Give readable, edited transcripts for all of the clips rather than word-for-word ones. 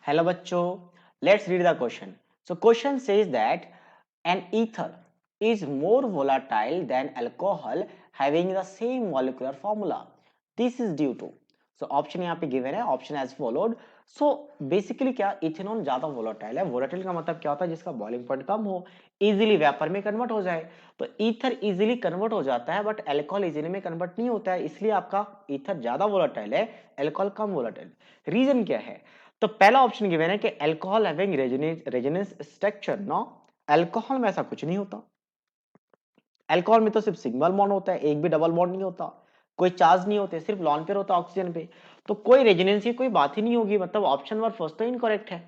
Hello बच्चों, let's read the question. So question says that an ether is more volatile than alcohol having the same molecular formula. This is due to. So option यहाँ पे given है, option as followed. So basically क्या ethanol ज्यादा volatile है. Volatile का मतलब क्या होता है? जिसका बॉइलिंग पॉइंट कम हो, इजीली वेपर में कन्वर्ट हो जाए. तो ईथर इजीली कन्वर्ट हो जाता है, बट अल्कोहल इजीली में कन्वर्ट नहीं होता है, इसलिए आपका ईथर ज्यादा वोलाटाइल है, अल्कोहल कम वोलाटाइल. रीजन क्या है? तो पहला ऑप्शन गिवन है कि alcohol having resonance structure. No, alcohol में ऐसा कुछ नहीं होता. अल्कोहल में तो सिर्फ सिंगल बॉन्ड होता है, एक भी डबल बॉन्ड नहीं होता, कोई चार्ज नहीं होते, सिर्फ लॉन पेयर होता है ऑक्सीजन पे. तो कोई रेजोनेंस की कोई बात ही नहीं होगी, मतलब ऑप्शन नंबर फर्स्ट तो इनकरेक्ट है.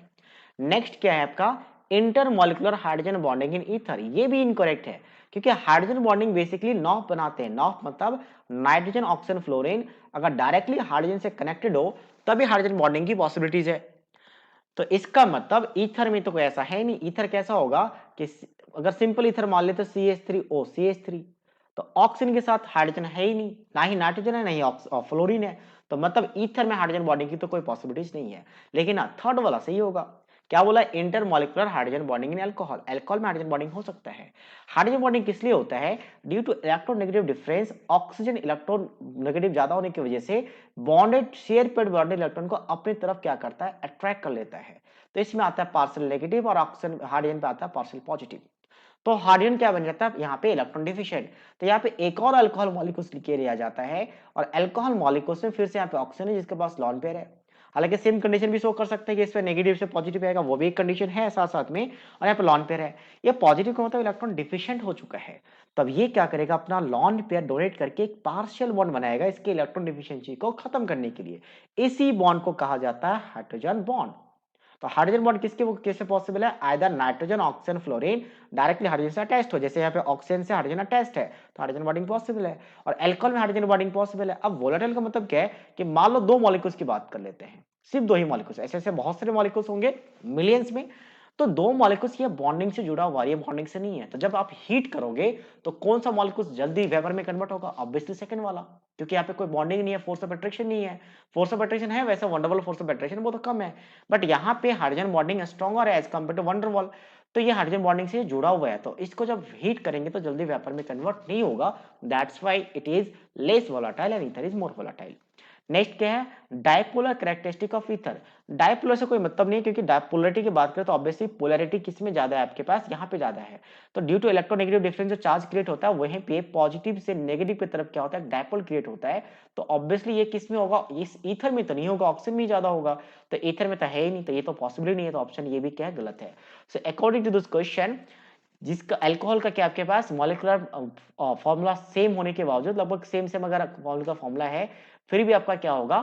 नेक्स्ट क्या है आपका? Intermolecular hydrogen bonding in ether. ये भी इनकरेक्ट है, क्योंकि हाइड्रोजन बॉन्डिंग बेसिकली नॉफ बनाते हैं. नॉफ मतलब नाइट्रोजन ऑक्सीजन फ्लोरीन. अगर डायरेक्टली हाइड्रोजन से कनेक्टेड हो तभी हाइड्रोजन बॉन्डिंग की पॉसिबिलिटीज है. तो इसका मतलब ईथर में तो कोई ऐसा है नहीं. ईथर कैसा होगा कि अगर सिंपल ईथर मान ले तो CH3O CH3. तो ऑक्सीजन के साथ हाइड्रोजन है ही नहीं, ना ही नाइट्रोजन है, ना ही फ्लोरीन है. तो मतलब ईथर में हाइड्रोजन बॉन्डिंग की तो कोई पॉसिबिलिटीज नहीं है. लेकिन थर्ड वाला सही होगा. क्या बोला? Intermolecular hydrogen bonding in alcohol. Alcohol में हाइड्रोजन बॉन्डिंग हो सकता है. हाइड्रोजन बॉन्डिंग किस लिए होता है? Due to electronegative difference. Oxygen electron negative ज्यादा होने की वजह से bonded share pair bonded electron को अपनी तरफ क्या करता है? अट्रैक्ट कर लेता है. तो इसमें आता है पार्शियल नेगेटिव और ऑक्सीजन हाइड्रोजन पे आता है पार्शियल पॉजिटिव. तो हाइड्रोजन क्या बन जाता है यहाँ पे? Electron deficient. तो यहाँ पे एक और अल्कोहल मॉलिक्यूल्स लिखे लिया जाता है, और अल्कोहल मॉलिक्यूल्स में फिर से यहाँ पे ऑक्सीजन है जिसके पास लॉन पेयर है. हालांकि सेम कंडीशन भी शो कर सकते हैं कि इसमें नेगेटिव से पॉजिटिव आएगा, वो भी एक कंडीशन है साथ साथ में. और यहाँ पे लॉन पेयर है. ये पॉजिटिव का मतलब इलेक्ट्रॉन डिफिशिएंट हो चुका है. तब ये क्या करेगा? अपना लॉन पेयर डोनेट करके एक पार्शियल बॉन्ड बनाएगा इसके इलेक्ट्रॉन डिफिशियंसी को खत्म करने के लिए. इसी बॉन्ड को कहा जाता है हाइड्रोजन बॉन्ड. तो हाइड्रोजन बॉन्ड किसके कैसे पॉसिबल है? Either nitrogen oxygen fluorine directly hydrogen से अटैच्ड हो, जैसे यहाँ पे ऑक्सीजन से हाइड्रोजन अटैच्ड है तो हाइड्रोजन बॉन्डिंग पॉसिबल है. और अल्कोहल में हाइड्रोजन बॉन्डिंग पॉसिबल है. अब वोलेटाइल का मतलब क्या है? कि मान लो दो मॉलिक्यूल्स की बात कर लेते हैं, सिर्फ दो ही मॉलिक्यूल्स. ऐसे ऐसे बहुत सारे मॉलिक्यूल्स होंगे मिलियंस में. तो दो मॉलिक्यूल्स ये बॉन्डिंग से जुड़ा हुआ है, ये बॉन्डिंग से नहीं है. तो जब आप हीट करोगे तो कौन सा मॉलिक्यूल्स जल्दी वेपर में कन्वर्ट होगा? ऑब्वियसली सेकंड वाला, क्योंकि यहाँ पे कोई बॉन्डिंग नहीं है, फोर्स ऑफ अट्रैक्शन नहीं है. फोर्स ऑफ अट्रैक्शन है वैसे, वंडरवॉल फोर्स ऑफ अट्रैक्शन वो तो कम है, बट यहाँ पे हाइड्रोजन बॉन्डिंग स्ट्रॉन्गर है एज कंपेयर टू वंडरवॉल. तो ये हाइड्रोजन बॉन्डिंग से जुड़ा हुआ है, तो इसको जब हीट करेंगे तो जल्दी वेपर में कन्वर्ट नहीं होगा. That's why it is less volatile and ether is more volatile. Next क्या है? Dipolar characteristic of ether. Dipolar से कोई मतलब नहीं है, क्योंकि डायपोलरिटी की बात करें तो ऑब्वियसली पोलैरिटी किसमें ज्यादा है? आपके पास यहाँ पे ज्यादा है. तो ड्यू टू इलेक्ट्रोनेगेटिव डिफरेंस जो चार्ज क्रिएट होता है वहीं पे पॉजिटिव से नेगेटिव की तरफ क्या होता है? डायपोल क्रिएट होता है. तो ऑब्वियसली ये किस में होगा? इस ईथर में तो नहीं होगा, ऑक्सीजन में ज्यादा होगा. तो ईथर में तो है ही नहीं, तो ये तो पॉसिबल ही नहीं है. तो ऑप्शन ये भी क्या है? गलत है. So according to this question, जिसका अल्कोहल का क्या आपके पास मॉलिक्यूलर फॉर्मूला सेम होने के बावजूद, लगभग सेम सेम अगर मॉलिक्यूलर का फॉर्मूला है, फिर भी आपका क्या होगा?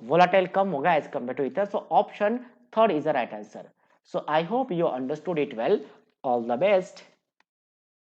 वोलाटाइल कम होगा as compare to ether. So option third is the right answer. So I hope you understood it well. All the best.